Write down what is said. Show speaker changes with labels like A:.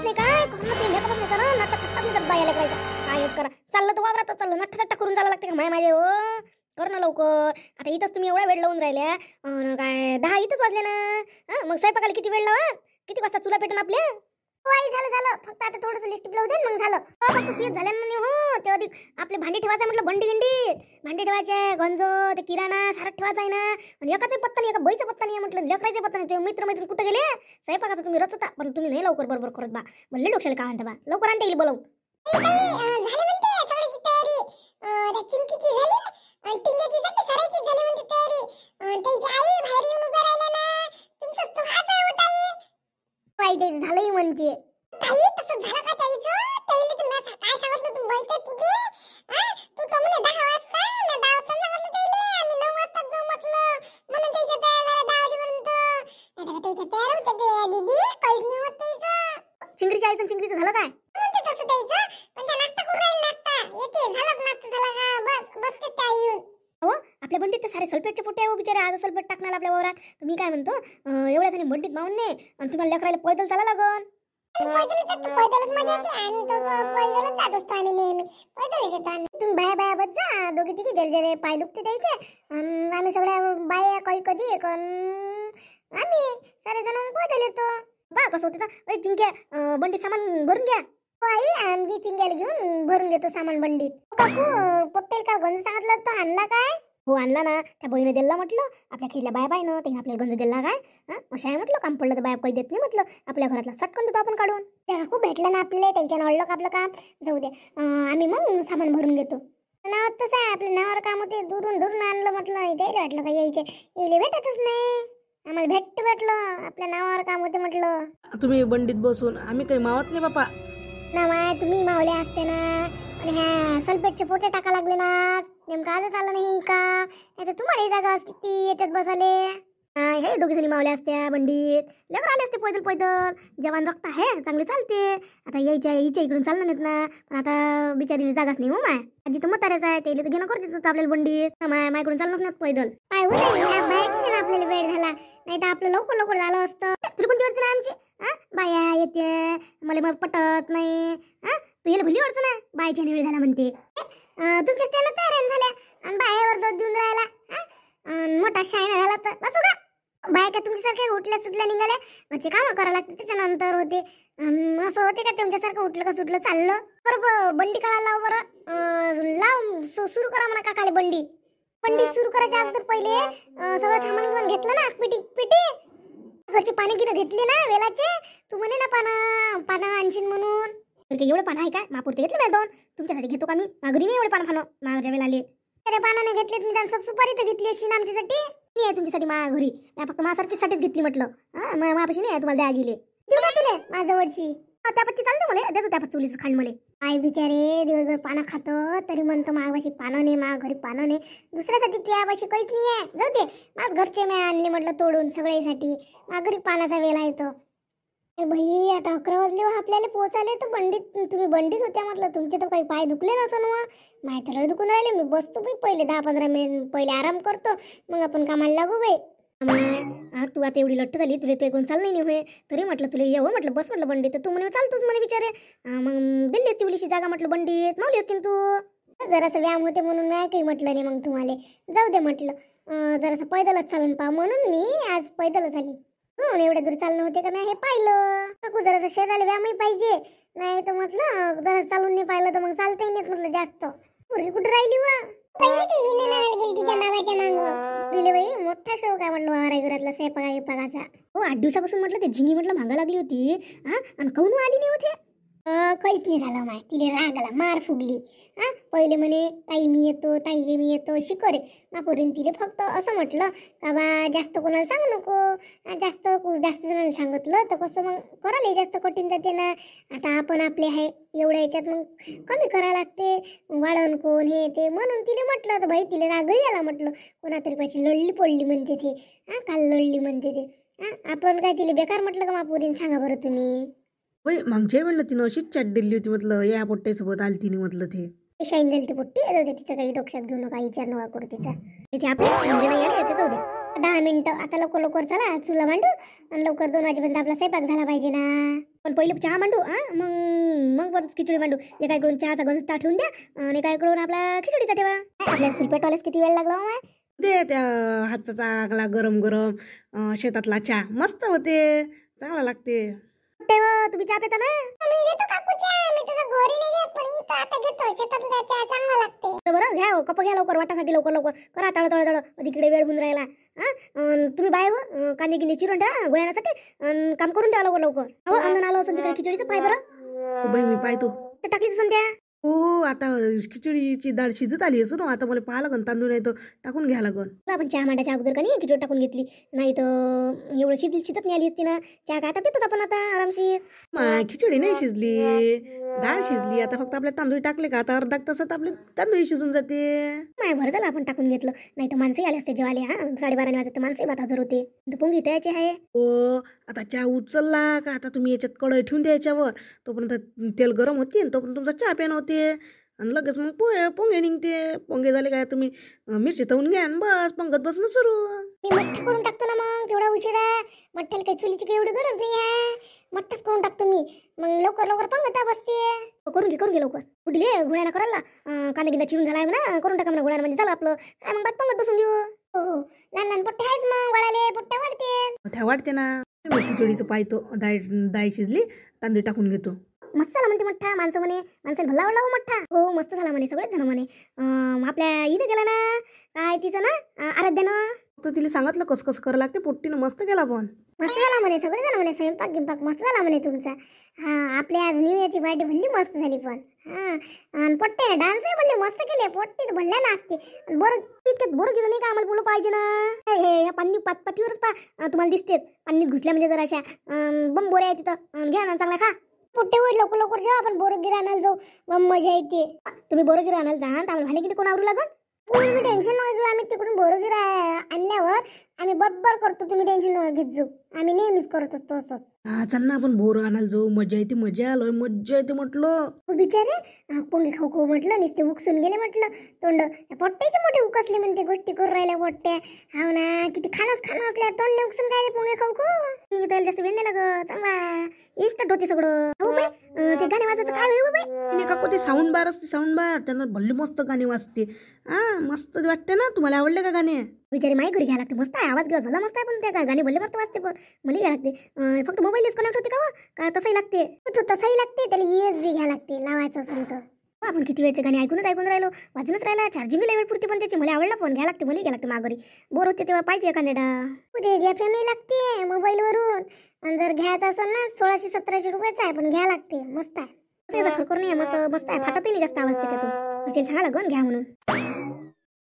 A: कळतच नाही काय करणं ते लेकरच नाही सर नट्टा थट्टा तुमचा बाया लेकरायचा कायच करा चाललं तर वावरात चाललं नट्टा थट्टा करून चाललं लागते का माझे हो कर ना लवकर आता इथंच तुम्ही एवढा वेळ लावून राहिल्या काय 10 इथंच वाजले ना मग स्वयंपाकाला किती वेळ लावा किती वाजता चुला पेटून आपल्या आई झालं फक्त आता थोडंसं लिस्ट ब्लाउज दे मग झालं फक्त तेच झालं ना हो ते अधिक आपले भांडी ठेवायचं म्हटलं भांडी ठेवायचे गंज ते किराणा सारं ठेवायचं आहे ना आणि एकाचा पत्ता नाही एका बाईचा पत्ता नाही म्हटलं लेकराचा पत्ता नाही मित्र मैत्रीण कुठे गेले स्वयंपाकाचं तुम्ही रचता पण तुम्ही नाही लवकर बरोबर करत बा म्हणले डोक्याला काय म्हणता बा लवकर आणता येईल बोलवून
B: झाली म्हणते सगळ्याची तयारी त्या चिंकीची झाली आणि टिंग्याची झाली सरायची झाली म्हणते तयारी त्याची आई बाहेर येऊन उभा राहिला ना तुमचाच तो हाच आहे होता
A: आई ते झालंही म्हणते
B: ताई तसं झालं का ताईचं ताईला तर मी काय सांगितलं तू बोलते तुझे तू तर म्हणे 10 वाजता मी 10 वाजता सांगितलं ताईले आम्ही 9 वाजता जाऊ म्हटलं म्हणून त्याच्या तयार 10 वाजेपर्यंत आता त्याच्या तयार होतं ते दीदी काहीच नाही होत त्याचं
A: चिंगरीच्या आईचं चिंगरीचं झालं काय
B: म्हणते तसं ताईचं पण त्या नाश्ता करून राहील नाश्ता येते झालाच नाश्ता झाला का बस बसते ताई येऊन
A: हो आपल्या बंडीत तर सारे सल्फेटचे पोटे आहे बिचारे आज सल्फेट टाकणार आपल्या वावरात तुम्ही काय म्हणतो एवढ्या जणी बंडीत मावून ने आणि तुम्हाला लेकरायला पैदल चाला लागन
B: पैदलच मजा येते आम्ही तो पैदलच जात असतो आम्ही नेहमी पैदलच येतो आम्ही
A: तुम्ही बाया बाया बस जा दोघी तिघी जलजले पाय दुखते द्यायचे आम्ही सगळ्या बाया कधी आम्ही सारे जण पैदल येतो बा कसं होते ना चिंक्या बंडीत सामान भरून घ्या
B: आई आमची चिंग्याला घेऊन भरून घेतो सामान बंडीत काकू पटेल का गंज सांगितलं तो आणला काय
A: हो आणला ना त्या बहिणी दिला म्हटलं आपल्या खेळल्या बाया बाय ना ते आपल्याला गंज दिला काय अशा आहे म्हटलं काम पडलं तर बाया काही देत नाही म्हटलं आपल्या घरातला सटकन देतो आपण काढून
B: त्या काकू भेटलं ना आपले त्यांच्यानं अडलं का आपलं काम जाऊ दे आम्ही मग सामान भरून घेतो नावात तसं आहे आपल्या नावावर काम होते दुरून आणलं म्हटलं इथे वाटलं का यायचे येले भेटतच नाही आम्हाला भेटलं आपल्या नावावर काम होते म्हटलं
C: तुम्ही बंडीत बसून आम्ही काही मावत नाही बापा
B: ना माय तुम्ही मावले असते ना आणि ह्या सल्फेटचे पोटे टाका लागले ना नेमकं आजच आलं नाही का नाही तर तुम्हाला जागा असती ती याच्यात बसाले
A: हे दोघी जणी मावल्या असत्या बंडीत लेकर आले असते पैदल जवान रक्त आहे चांगले चालते आता यायच्या इकडून चालणार नाहीत ना पण आता बिचारीला जागाच नाही हो माय आजी तर म्हाताऱ्याच आहे ते तर घेणं गरजेचं होतं आपल्याला बंडीत मायकडून चालणंच नाही पैदल
B: पाय बाहेरची आपल्याला वेळ झाला नाही तर आपलं लवकर झालं असतं
A: तुला कोणती अडचण आहे आमची बाया येते मला मग पटत नाही तू याला भली अडचण आहे बायच्या वेळ झाला म्हणते
B: तुमच्या त्यानं तयार झाल्या आणि बायावर दूध देऊन राहिला मोठा शायना झाला तर बसू का बाया का तुमच्यासारखे उठल्या सुटल्या निघाल्या म्हणजे कामं करावं लागते त्याच्यानंतर होते असं होते का तुमच्यासारखं उठलं का सुटलं चाललं बरोबर बंडी काढायला लाव बरं लाव सुरू करा म्हणा काकाले बंडी सुरू करायच्या अगोदर पहिले सगळं सामान घेतलं ना पिटी घरची पाणी गिरं घेतली ना वेलाचे तू म्हणे ना पानं आणशील म्हणून
A: एवढे पानं आहे काय मापुरते घेतले नाही 2 तुमच्यासाठी घेतो का मी माघरी नाही एवढे पानं खाणं माझ्या वेळेला आले
B: अरे पानाने घेतलेत मी त्यांना सब सुपारी तर घेतली अशी ना आमच्यासाठी
A: नाही आहे तुमच्यासाठी घरी मी फक्त माझ्यासारखीसाठीच घेतली म्हटलं माझ्यापाशी नाही आहे तुम्हाला द्या गेले
B: देऊ का तुले माझ्यावरची
A: त्यापच्ची चालते मला देतो त्यापत चुलीचं खांड मला
B: आई बिचारे दिवसभर पानं खातो तरी म्हणतो मागाशी पानं नाही घरी पानं नाही दुसऱ्यासाठी तुझ्यापाशी काहीच नाही आहे जाऊ दे माझ घरचे मी आणले म्हटलं तोडून सगळ्यासाठी घरी पानाचा वेळा येतो भाई आता 11 वाजले आपल्याला पोहोचाले तर तुम्ही बंडीत होत्या म्हटलं तुमचे तर काही पाय दुखले नसन वा माय तर दुखून राहिले मी बसतो बाई पहिले 10-15 मिनिट पहिले आराम करतो मग आपण कामाला लागू बाई
A: तू आता एवढी लट्ट झाली तुला इकडून चाल नाही होय तरी म्हटलं तुला येऊ म्हटलं बस म्हटलं बंडीत तर तू म्हणे चालतोच म्हणे विचारे मग दिल्ली असती उलीशी जागा म्हटलं बंडीत मावली असतील तू
B: जरासं व्यायाम होते म्हणून मी काही म्हटलं नाही मग तुम्हाला जाऊ दे म्हटलं जरासं पैदलच चालून पहा म्हणून मी आज पैदलच आली एवढ्या दूर चालणं होते का मी हे पाहिलं काकू जरासं शरीराला व्यायामही पाहिजे नाही तर म्हटलं जरा चालून नाही पाहिलं तर मग चालताही नाही म्हटलं जास्त मुलगी कुठे राहिली वा मोठा शौक आहे म्हटलं वावरा घरातला स्वयंपाकाचा
A: हो 8 दिवसापासून म्हटलं ते झिंगी म्हटलं मागा लागली होती आणि काहून आली नाही होते
B: काहीच नाही झालं माय तिले रागाला मार फुगली पहिले म्हणे ताई मी येतो शिकरे मापुरीन तिले फक्त असं म्हटलं का बा जास्त कोणाला सांगू नको जास्त जणांना सांगितलं तर कसं मग करायला जास्त कठीण जाते ना आता आपण आपले आहे एवढ्या याच्यात मग कमी करावं लागते वाढवण कोण हे ते म्हणून तिले म्हटलं तर भाई तिले रागही आला म्हटलं कोणातरी पैसे लढली पडली म्हणते ते काल लढली म्हणते ते आपण काय तिले बेकार म्हटलं का मापुरीन सांगा बरं तुम्ही
C: मागच्या म्हणलं तिनं अशीच चॅट दिली होती म्हटलं या पोट्ट्यासोबत आली तिने म्हटलं ते
B: शाईन दिली ती पोट्टी तिचं काही डोक्यात घेऊ नका विचार नका करू तिचा
A: इथे आपले नाही आले जाऊ द्या
B: 10 मिनिटं आता लवकर चला चुला मांडू आणि लवकर 2 वाजेपर्यंत आपला स्वयंपाक झाला पाहिजे ना
A: पण पहिले चहा मांडू मग पण खिचडी मांडू. एका इकडून चहाचा गंज ठेवून द्या आणि एका इकडून आपला खिचडीचा ठेवा. आपल्या सुलपेटवाल्यास किती वेळ लागला माय?
C: दे त्या हातचा चांगला गरम गरम शेतातला चहा मस्त होते, चांगला लागते.
A: तुम्ही चहा पिता ना?
B: मी घेतो काकू चहा. मी तुझं घरी नाही घेत, पण इथं आता घेतो. शेतातला चहा चांगला लागते.
A: बरं घ्या कप घ्या लवकर, वाटासाठी लवकर लवकर करा. तळ तिकडे वेळ होऊन राहिला. तुम्ही बाय कांदे गिंदे चिरून ठेवा गोयासाठी, काम करून ठेवा लवकर लवकर. हो अंगण आलं असं तिकडे खिचडीचं पाय बरं.
C: बाई मी पाहतो.
A: ते टाकलीच संध्या.
C: हो आता खिचडीची डाळ शिजत आली असं ना, आता मला पाहा लागन तांदूळ नाही तर टाकून घ्या लागन.
A: आपण चहा मांडायच्या अगोदर का नाही खिचडी टाकून घेतली नाही तर एवढं शिजत नाही आली असती ना. चहा काय आता पितोच आपण आता आरामशीर.
C: माय खिचडी नाही शिजली, डाळ शिजली. आता फक्त आपले तांदूळ टाकले का आता अर्धा तासात आपले तांदूळ शिजून जाते.
A: माय बरं झालं आपण टाकून घेतलं, नाही तर माणसंही आले असते जेवाले. 12:30 वाजता माणसंही बात हजर होते. पोंगी तयाची आहे.
C: हो आता चहा उचलला का आता तुम्ही याच्यात कढई ठेवून द्यायच्यावर, तोपर्यंत तेल गरम होते तोपर्यंत तुमचा चहा पेन होते आणि लगेच मग पोंगे निघते. पोंगे झाले काय तुम्ही मिरची तळून घ्या आणि बस पंगत बसणं सुरू.
B: मी मठ्ठा करून टाकतो ना मग. तेवढा उशीर आहे मठ्ठ्याला, काही चुलीची काही एवढी गरज नाही आहे. मठ्ठाच करून टाकतो मी, मग लवकर लवकर पंगता बसते.
A: करून घे लवकर. कुठले घोड्यानं करायला कांदा गिंदा चिरून झालाय म्हणा, करून टाका म्हणा घोड्यानं, म्हणजे झालं आपलं काय. मग बात पंगत बसून घेऊ.
B: हो लहान लहान पोट्टे आहेच मग, वळाले पोट्ट्या वाढते.
C: मोठ्या वाटते ना. मी खिचडीचं पाहतो, डाळ शिजली तांदूळ टाकून घेतो.
A: मस्त झाला म्हणते मठ्ठा. माणसाला भल्ला आवडला हो मठ्ठा. हो मस्त झाला म्हणे, सगळेच जण म्हणे. आपल्या इथं गेला ना काय तिचं ना आराध्यानं,
C: तर तिला सांगितलं कसं कसं करावं लागते. पोट्टीनं मस्त केला पण.
B: मस्त झाला म्हणे, सगळे जण म्हणे स्वयंपाक गिंपाक मस्त झाला म्हणे तुमचा. आपल्या आज न्यू इयरची पार्टी भल्ली मस्त झाली पण. आणि पोट्टे डान्सही भल्ले मस्त केले. पोट्टी तर भल्ल्या नाचते. बरं
A: इतक्यात बरं गेलं नाही का, आम्हाला बोलू पाहिजे ना. हे या पाणी पातीवरच तुम्हाला दिसतेच. पाणीत घुसल्या म्हणजे जरा अशा बंब बोऱ्या आहे तिथं. घ्या ना चांगला खा.
B: पोट्टे होईल लवकर लवकर जेव्हा आपण बोरगिरी आणायला जाऊ, मग मजा येते.
A: तुम्ही बोरगिरी आणायला जा, आम्हाला भांडे किती कोण आवरू लागल.
B: तुम्ही टेन्शन नका घेऊ. आम्ही तिकडून बोरगिरी आणल्यावर आम्ही बरोबर करतो. तुम्ही टेन्शन नका घेत जाऊ. आम्ही नेहमीच करत असतो असंच.
C: हा चल ना आपण बोर आणायला जाऊ. मजा येते, मजा लय मजा येते म्हटलं.
B: बिचारे पोंगे खाऊ खाऊ म्हटलं, नुसते उकसून गेले म्हटलं तोंड. पोट्ट्याचे मोठे उकसले म्हणते, गोष्टी करून राहिल्या पोट्ट्या. हाव ना, किती खाणच असल्या तोंड उकसून काय पोंगे खाऊ खाऊ.
A: त्याला जास्त वेळ नाही लागत, चांगला इन्स्टंट होते सगळं. हो बाई ते गाणे वाजवायचं काय वेळ बाई.
C: तिने काकू ते साऊंड बार असते, साऊंड बार त्यांना भल्ली मस्त गाणी वाजते. मस्त वाटते ना. तुम्हाला आवडले का गाणे?
A: बिचारी माई घरी घ्यायला लागते. मस्त आहे आवाज गिवाज भला मस्त आहे, पण त्या गाणी भले मस्त वाजते. पण मला घ्या लागते. फक्त मोबाईलच कनेक्ट होते का का तसंही लागते?
B: तसंही लागते. त्याला USB घ्या लागते लावायचं असेल तर.
A: आपण किती वेळचे गाणी ऐकून राहिलो, वाजूनच राहिला. चार्जिंग लेवल पुरते पण त्याची. मला आवडला फोन घ्या लागते, मला घ्या लागते. माघारी बोर होते तेव्हा पाहिजे एखाद्या.
B: FM लागते मोबाईलवरून. आणि जर घ्यायचं असेल ना 1600-1700 रुपयाचा आहे, पण घ्या लागते. मस्त आहे.
A: फरक नाही, मस्त मस्त आहे. फाटतही नाही जास्त आवाज त्याच्यातून. सांगा लागन घ्या म्हणून.